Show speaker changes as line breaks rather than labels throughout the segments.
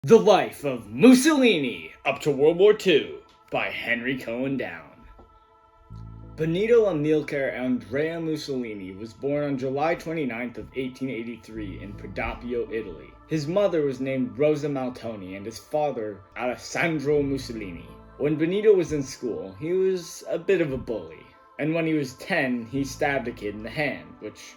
The Life of Mussolini Up to World War II by Henry Cohen Down. Benito Amilcare Andrea Mussolini was born on July 29th of 1883 in Predappio, Italy. His mother was named Rosa Maltoni and his father Alessandro Mussolini. When Benito was in school, he was a bit of a bully, and when he was 10, he stabbed a kid in the hand, which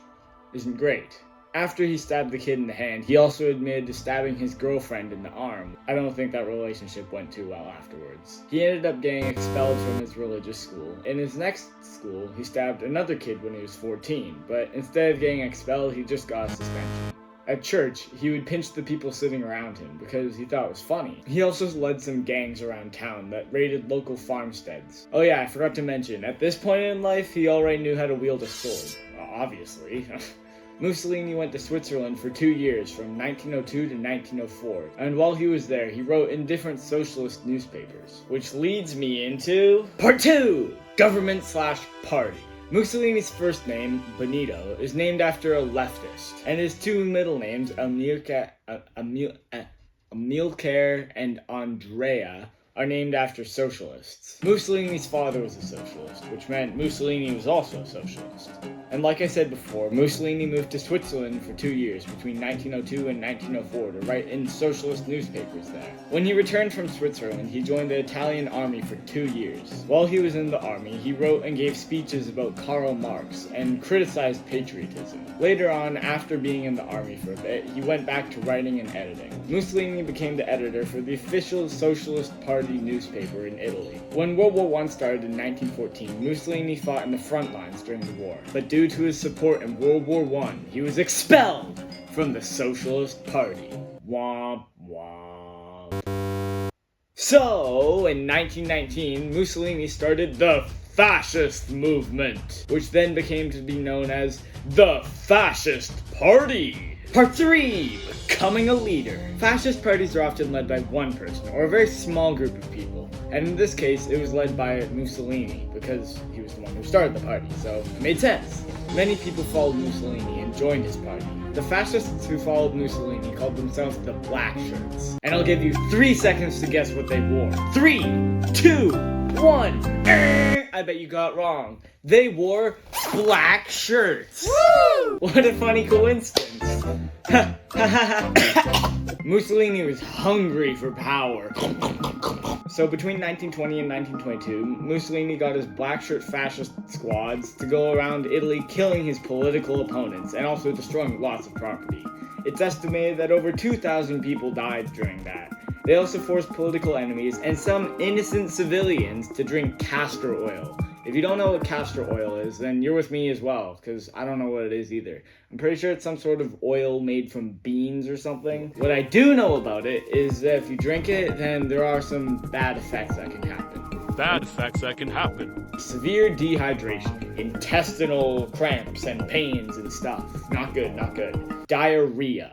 isn't great. After he stabbed the kid in the hand, he also admitted to stabbing his girlfriend in the arm. I don't think that relationship went too well afterwards. He ended up getting expelled from his religious school. In his next school, he stabbed another kid when he was 14, but instead of getting expelled, he just got a suspension. At church, he would pinch the people sitting around him because he thought it was funny. He also led some gangs around town that raided local farmsteads. Oh yeah, I forgot to mention, at this point in life, he already knew how to wield a sword. Obviously. Mussolini went to Switzerland for 2 years, from 1902 to 1904, and while he was there, he wrote in different socialist newspapers. Which leads me into Part 2! Government/Party. Mussolini's first name, Benito, is named after a leftist, and his two middle names, Amilcare and Andrea, are named after socialists. Mussolini's father was a socialist, which meant Mussolini was also a socialist. And like I said before, Mussolini moved to Switzerland for 2 years, between 1902 and 1904, to write in socialist newspapers there. When he returned from Switzerland, he joined the Italian army for 2 years. While he was in the army, he wrote and gave speeches about Karl Marx, and criticized patriotism. Later on, after being in the army for a bit, he went back to writing and editing. Mussolini became the editor for the official Socialist Party newspaper in Italy. When World War I started in 1914, Mussolini fought in the front lines during the war, but due to his support in World War I, he was expelled from the Socialist Party. Womp womp. So, in 1919, Mussolini started the Fascist movement, which then became to be known as the Fascist Party. Part 3! Becoming a leader. Fascist parties are often led by one person, or a very small group of people. And in this case, it was led by Mussolini, because he was the one who started the party, so it made sense. Many people followed Mussolini and joined his party. The fascists who followed Mussolini called themselves the Black Shirts. And I'll give you 3 seconds to guess what they wore. 3, 2, 1. I bet you got wrong. They wore black shirts. Woo! What a funny coincidence. Mussolini was hungry for power. So between 1920 and 1922, Mussolini got his black shirt fascist squads to go around Italy killing his political opponents and also destroying lots of property. It's estimated that over 2,000 people died during that. They also forced political enemies and some innocent civilians to drink castor oil. If you don't know what castor oil is, then you're with me as well, because I don't know what it is either. I'm pretty sure it's some sort of oil made from beans or something. What I do know about it is that if you drink it, then there are some bad effects that can happen.
Bad effects that can happen.
Severe dehydration, intestinal cramps and pains and stuff. Not good, not good. Diarrhea.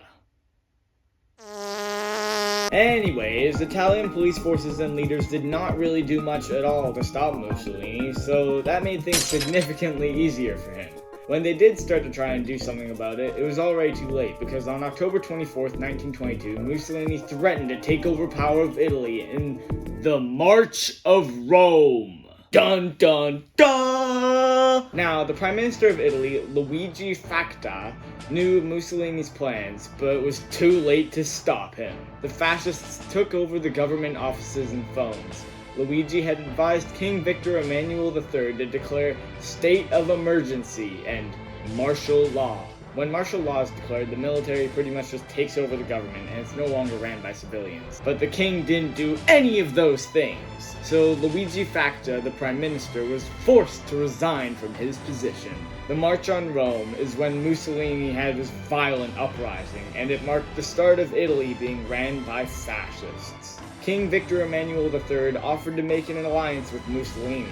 Anyways, Italian police forces and leaders did not really do much at all to stop Mussolini, so that made things significantly easier for him. When they did start to try and do something about it, it was already too late, because on October 24th, 1922, Mussolini threatened to take over power of Italy in the March of Rome. Dun dun dun! Now, the Prime Minister of Italy, Luigi Facta, knew Mussolini's plans, but it was too late to stop him. The fascists took over the government offices and phones. Luigi had advised King Victor Emmanuel III to declare state of emergency and martial law. When martial law is declared, the military pretty much just takes over the government and it's no longer ran by civilians. But the king didn't do any of those things. So Luigi Facta, the prime minister, was forced to resign from his position. The March on Rome is when Mussolini had his violent uprising, and it marked the start of Italy being ran by fascists. King Victor Emmanuel III offered to make an alliance with Mussolini,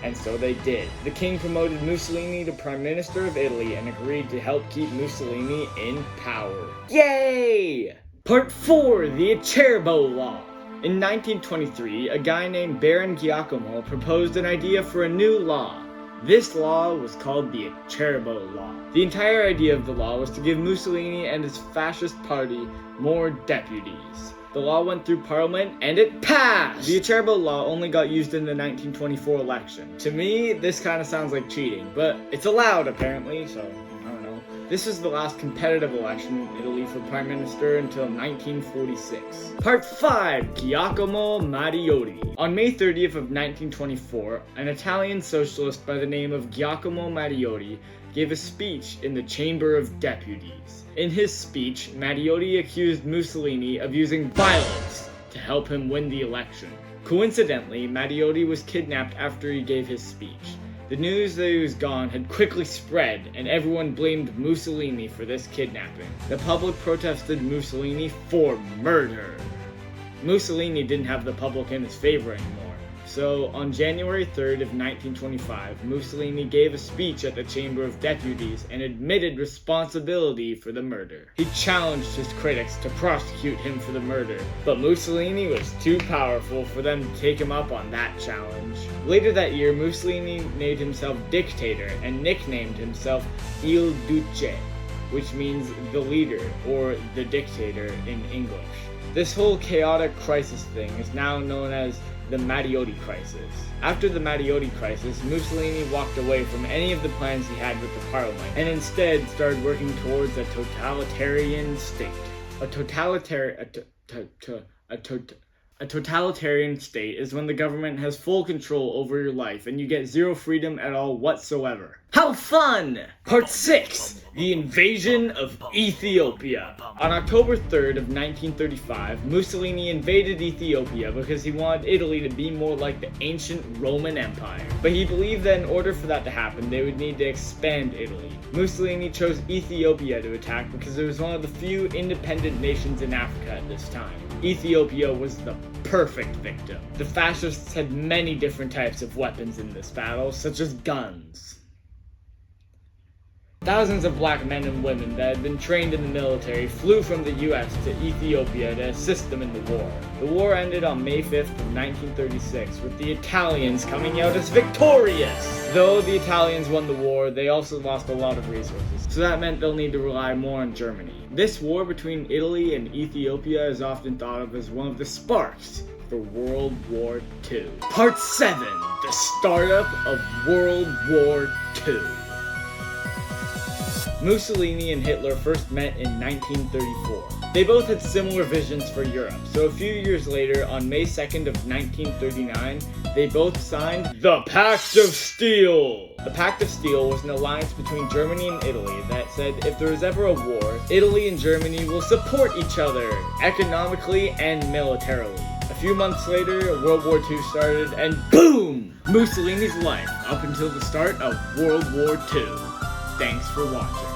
and so they did. The king promoted Mussolini to Prime Minister of Italy and agreed to help keep Mussolini in power. Yay! Part 4, the Acerbo Law. In 1923, a guy named Baron Giacomo proposed an idea for a new law. This law was called the Acerbo Law. The entire idea of the law was to give Mussolini and his fascist party more deputies. The law went through Parliament, and it passed! The Acerbo law only got used in the 1924 election. To me, this kind of sounds like cheating, but it's allowed apparently, so I don't know. This was the last competitive election in Italy for Prime Minister until 1946. Part 5. Giacomo Matteotti. On May 30th of 1924, an Italian socialist by the name of Giacomo Matteotti gave a speech in the Chamber of Deputies. In his speech, Matteotti accused Mussolini of using violence to help him win the election. Coincidentally, Matteotti was kidnapped after he gave his speech. The news that he was gone had quickly spread, and everyone blamed Mussolini for this kidnapping. The public protested Mussolini for murder. Mussolini didn't have the public in his favor anymore. So, on January 3rd of 1925, Mussolini gave a speech at the Chamber of Deputies and admitted responsibility for the murder. He challenged his critics to prosecute him for the murder, but Mussolini was too powerful for them to take him up on that challenge. Later that year, Mussolini made himself dictator and nicknamed himself Il Duce, which means the leader, or the dictator in English. This whole chaotic crisis thing is now known as the Matteotti crisis. After the Matteotti crisis, Mussolini walked away from any of the plans he had with the parliament, and instead started working towards a totalitarian state. A totalitarian state is when the government has full control over your life and you get zero freedom at all whatsoever. How fun! Part 6. The invasion of Ethiopia. On October 3rd of 1935, Mussolini invaded Ethiopia because he wanted Italy to be more like the ancient Roman Empire. But he believed that in order for that to happen, they would need to expand Italy. Mussolini chose Ethiopia to attack because it was one of the few independent nations in Africa at this time. Ethiopia was the perfect victim. The fascists had many different types of weapons in this battle, such as guns. Thousands of black men and women that had been trained in the military flew from the US to Ethiopia to assist them in the war. The war ended on May 5th of 1936, with the Italians coming out as victorious! Though the Italians won the war, they also lost a lot of resources, so that meant they'll need to rely more on Germany. This war between Italy and Ethiopia is often thought of as one of the sparks for World War II. Part 7. The startup of World War II. Mussolini and Hitler first met in 1934. They both had similar visions for Europe, so a few years later, on May 2nd of 1939, they both signed the Pact of Steel! The Pact of Steel was an alliance between Germany and Italy that said if there is ever a war, Italy and Germany will support each other, economically and militarily. A few months later, World War II started, and boom! Mussolini's life up until the start of World War II. Thanks for watching.